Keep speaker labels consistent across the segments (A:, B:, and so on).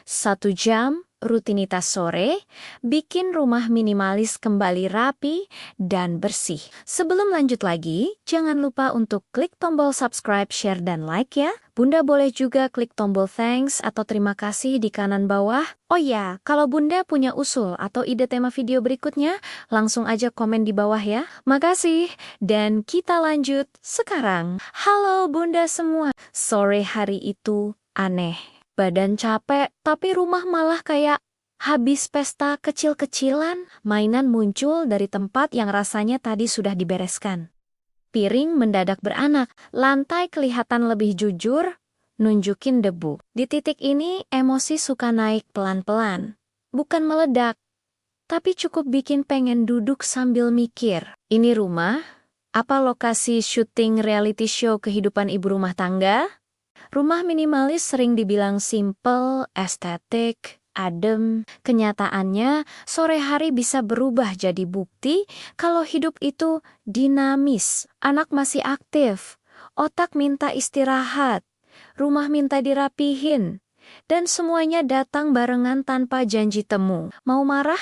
A: 1 jam rutinitas sore, bikin rumah minimalis kembali rapi dan bersih. Sebelum lanjut lagi, jangan lupa untuk klik tombol subscribe, share, dan like ya. Bunda boleh juga klik tombol thanks atau terima kasih di kanan bawah. Oh ya, kalau Bunda punya usul atau ide tema video berikutnya, langsung aja komen di bawah ya. Makasih, dan kita lanjut sekarang. Halo Bunda semua, sore hari itu aneh. Badan capek, tapi rumah malah kayak habis pesta kecil-kecilan. Mainan muncul dari tempat yang rasanya tadi sudah dibereskan. Piring mendadak beranak, lantai kelihatan lebih jujur, nunjukin debu. Di titik ini, emosi suka naik pelan-pelan. Bukan meledak, tapi cukup bikin pengen duduk sambil mikir. Ini rumah? Apa lokasi syuting reality show kehidupan ibu rumah tangga? Rumah minimalis sering dibilang simple, estetik, adem. Kenyataannya, sore hari bisa berubah jadi bukti kalau hidup itu dinamis. Anak masih aktif, otak minta istirahat, rumah minta dirapihin, dan semuanya datang barengan tanpa janji temu. Mau marah?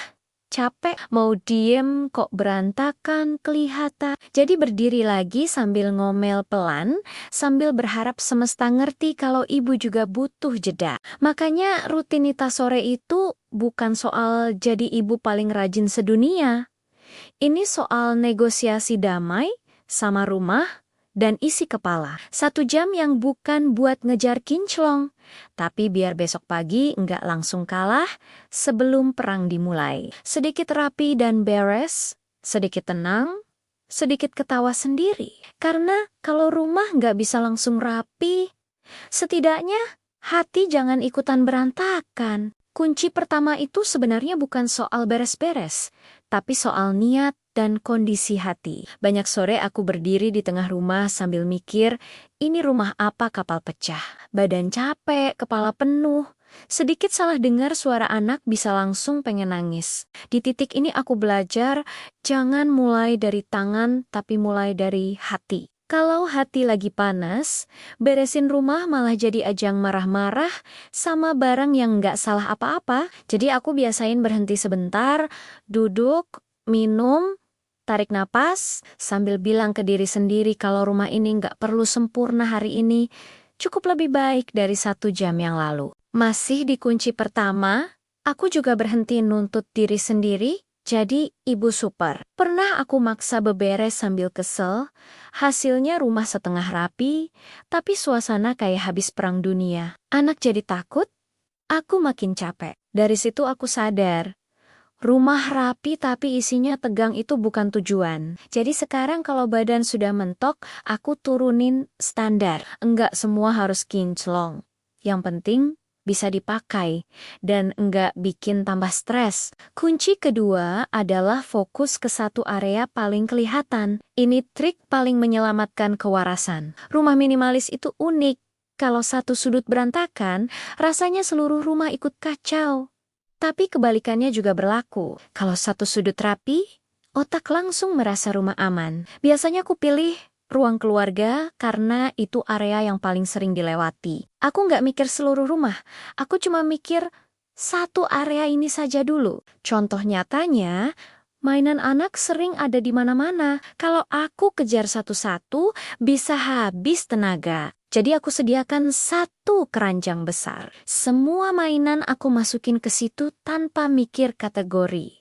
A: Capek, mau diem kok berantakan kelihatan. Jadi berdiri lagi sambil ngomel pelan, sambil berharap semesta ngerti kalau ibu juga butuh jeda. Makanya rutinitas sore itu bukan soal jadi ibu paling rajin sedunia. Ini soal negosiasi damai sama rumah dan isi kepala. 1 jam yang bukan buat ngejar kinclong, tapi biar besok pagi nggak langsung kalah sebelum perang dimulai. Sedikit rapi dan beres, sedikit tenang, sedikit ketawa sendiri. Karena kalau rumah nggak bisa langsung rapi, setidaknya hati jangan ikutan berantakan. Kunci pertama itu sebenarnya bukan soal beres-beres, tapi soal niat dan kondisi hati. Banyak sore aku berdiri di tengah rumah sambil mikir, ini rumah apa kapal pecah? Badan capek, kepala penuh. Sedikit salah dengar suara anak bisa langsung pengen nangis. Di titik ini aku belajar, jangan mulai dari tangan, tapi mulai dari hati. Kalau hati lagi panas, beresin rumah malah jadi ajang marah-marah sama barang yang nggak salah apa-apa. Jadi aku biasain berhenti sebentar, duduk, minum, tarik napas, sambil bilang ke diri sendiri kalau rumah ini nggak perlu sempurna hari ini, cukup lebih baik dari 1 jam yang lalu. Masih di kunci pertama, aku juga berhenti nuntut diri sendiri, jadi ibu super. Pernah aku maksa beberes sambil kesel, hasilnya rumah setengah rapi, tapi suasana kayak habis perang dunia. Anak jadi takut, aku makin capek. Dari situ aku sadar, rumah rapi tapi isinya tegang itu bukan tujuan. Jadi sekarang kalau badan sudah mentok, aku turunin standar. Enggak semua harus kinclong. Yang penting bisa dipakai dan enggak bikin tambah stres. Kunci kedua adalah fokus ke satu area paling kelihatan. Ini trik paling menyelamatkan kewarasan. Rumah minimalis itu unik. Kalau satu sudut berantakan, rasanya seluruh rumah ikut kacau. Tapi kebalikannya juga berlaku. Kalau satu sudut rapi, otak langsung merasa rumah aman. Biasanya aku pilih ruang keluarga karena itu area yang paling sering dilewati. Aku nggak mikir seluruh rumah, aku cuma mikir satu area ini saja dulu. Contoh nyatanya, mainan anak sering ada di mana-mana. Kalau aku kejar satu-satu, bisa habis tenaga. Jadi aku sediakan satu keranjang besar. Semua mainan aku masukin ke situ tanpa mikir kategori.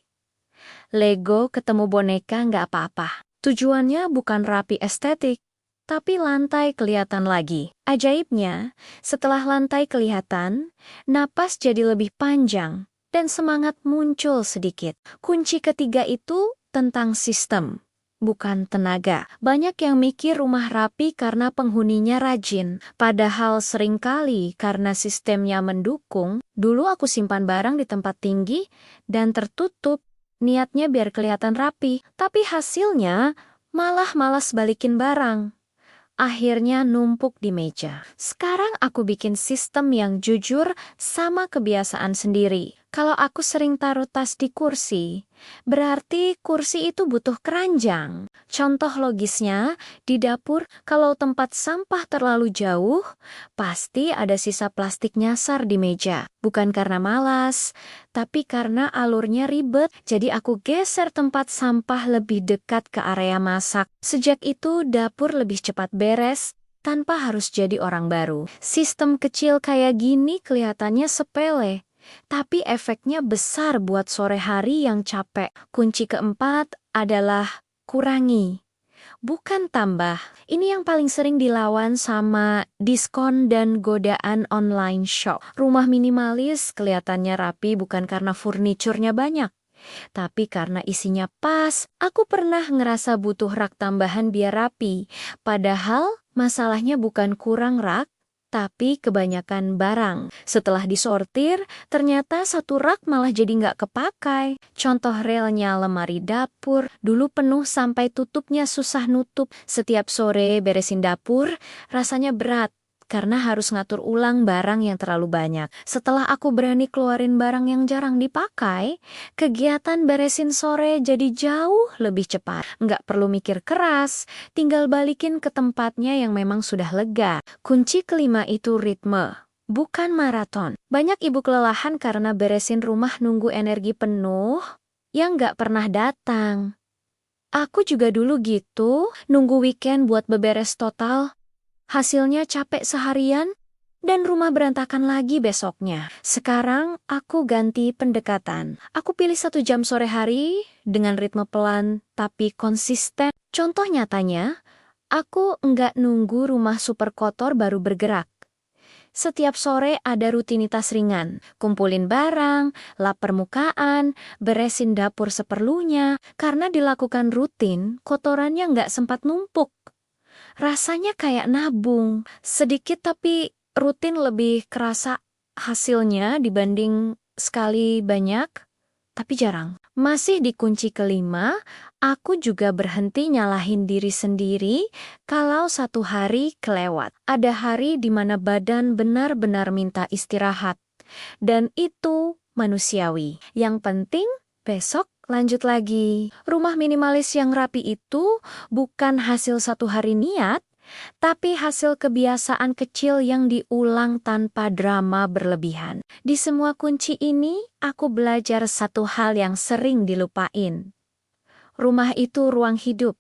A: Lego ketemu boneka nggak apa-apa. Tujuannya bukan rapi estetik, tapi lantai kelihatan lagi. Ajaibnya, setelah lantai kelihatan, napas jadi lebih panjang dan semangat muncul sedikit. Kunci ketiga itu tentang sistem, bukan tenaga. Banyak yang mikir rumah rapi karena penghuninya rajin, padahal seringkali karena sistemnya mendukung. Dulu aku simpan barang di tempat tinggi dan tertutup, niatnya biar kelihatan rapi, tapi hasilnya malah malas balikin barang. Akhirnya numpuk di meja. Sekarang aku bikin sistem yang jujur sama kebiasaan sendiri. Kalau aku sering taruh tas di kursi, berarti kursi itu butuh keranjang. Contoh logisnya, di dapur kalau tempat sampah terlalu jauh, pasti ada sisa plastik nyasar di meja. Bukan karena malas, tapi karena alurnya ribet, jadi aku geser tempat sampah lebih dekat ke area masak. Sejak itu dapur lebih cepat beres, tanpa harus jadi orang baru. Sistem kecil kayak gini kelihatannya sepele, tapi efeknya besar buat sore hari yang capek. Kunci keempat adalah kurangi, bukan tambah. Ini yang paling sering dilawan sama diskon dan godaan online shop. Rumah minimalis kelihatannya rapi bukan karena furniturnya banyak, tapi karena isinya pas. Aku pernah ngerasa butuh rak tambahan biar rapi. Padahal masalahnya bukan kurang rak, tapi kebanyakan barang. Setelah disortir, ternyata satu rak malah jadi nggak kepakai. Contoh realnya lemari dapur, dulu penuh sampai tutupnya susah nutup. Setiap sore beresin dapur, rasanya berat, karena harus ngatur ulang barang yang terlalu banyak. Setelah aku berani keluarin barang yang jarang dipakai, kegiatan beresin sore jadi jauh lebih cepat. Nggak perlu mikir keras, tinggal balikin ke tempatnya yang memang sudah lega. Kunci kelima itu ritme, bukan maraton. Banyak ibu kelelahan karena beresin rumah nunggu energi penuh yang nggak pernah datang. Aku juga dulu gitu, nunggu weekend buat beberes total. Hasilnya capek seharian, dan rumah berantakan lagi besoknya. Sekarang aku ganti pendekatan. Aku pilih 1 jam sore hari dengan ritme pelan tapi konsisten. Contoh nyatanya, aku nggak nunggu rumah super kotor baru bergerak. Setiap sore ada rutinitas ringan, kumpulin barang, lap permukaan, beresin dapur seperlunya. Karena dilakukan rutin, kotorannya nggak sempat numpuk. Rasanya kayak nabung, sedikit tapi rutin lebih kerasa hasilnya dibanding sekali banyak, tapi jarang. Masih di kunci kelima, aku juga berhenti nyalahin diri sendiri kalau satu hari kelewat. Ada hari di mana badan benar-benar minta istirahat, dan itu manusiawi. Yang penting, besok lanjut lagi. Rumah minimalis yang rapi itu bukan hasil satu hari niat, tapi hasil kebiasaan kecil yang diulang tanpa drama berlebihan. Di semua kunci ini, aku belajar satu hal yang sering dilupain. Rumah itu ruang hidup,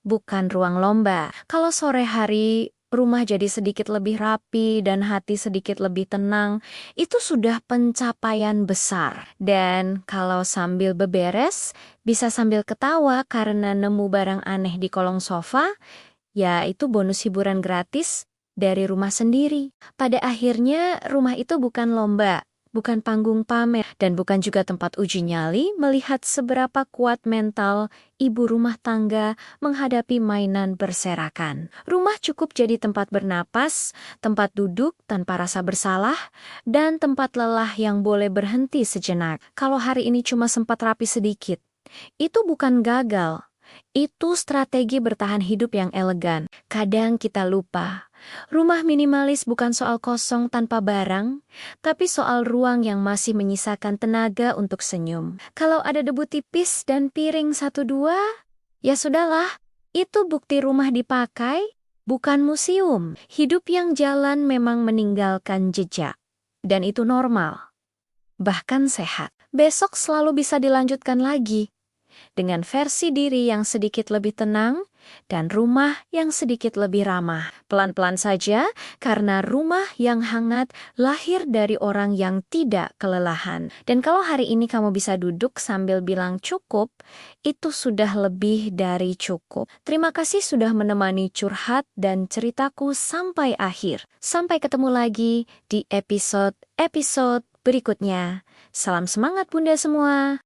A: bukan ruang lomba. Kalau sore hari rumah jadi sedikit lebih rapi dan hati sedikit lebih tenang, itu sudah pencapaian besar. Dan kalau sambil beberes, bisa sambil ketawa karena nemu barang aneh di kolong sofa, ya itu bonus hiburan gratis dari rumah sendiri. Pada akhirnya, rumah itu bukan lomba, bukan panggung pamer, dan bukan juga tempat uji nyali melihat seberapa kuat mental ibu rumah tangga menghadapi mainan berserakan. Rumah cukup jadi tempat bernapas, tempat duduk tanpa rasa bersalah, dan tempat lelah yang boleh berhenti sejenak. Kalau hari ini cuma sempat rapi sedikit, itu bukan gagal. Itu strategi bertahan hidup yang elegan. Kadang kita lupa, rumah minimalis bukan soal kosong tanpa barang, tapi soal ruang yang masih menyisakan tenaga untuk senyum. Kalau ada debu tipis dan piring 1-2, ya sudahlah, itu bukti rumah dipakai, bukan museum. Hidup yang jalan memang meninggalkan jejak, dan itu normal, bahkan sehat. Besok selalu bisa dilanjutkan lagi, dengan versi diri yang sedikit lebih tenang dan rumah yang sedikit lebih ramah. Pelan-pelan saja, karena rumah yang hangat lahir dari orang yang tidak kelelahan. Dan kalau hari ini kamu bisa duduk sambil bilang cukup, itu sudah lebih dari cukup. Terima kasih sudah menemani curhat dan ceritaku sampai akhir. Sampai ketemu lagi di episode berikutnya. Salam semangat Bunda semua.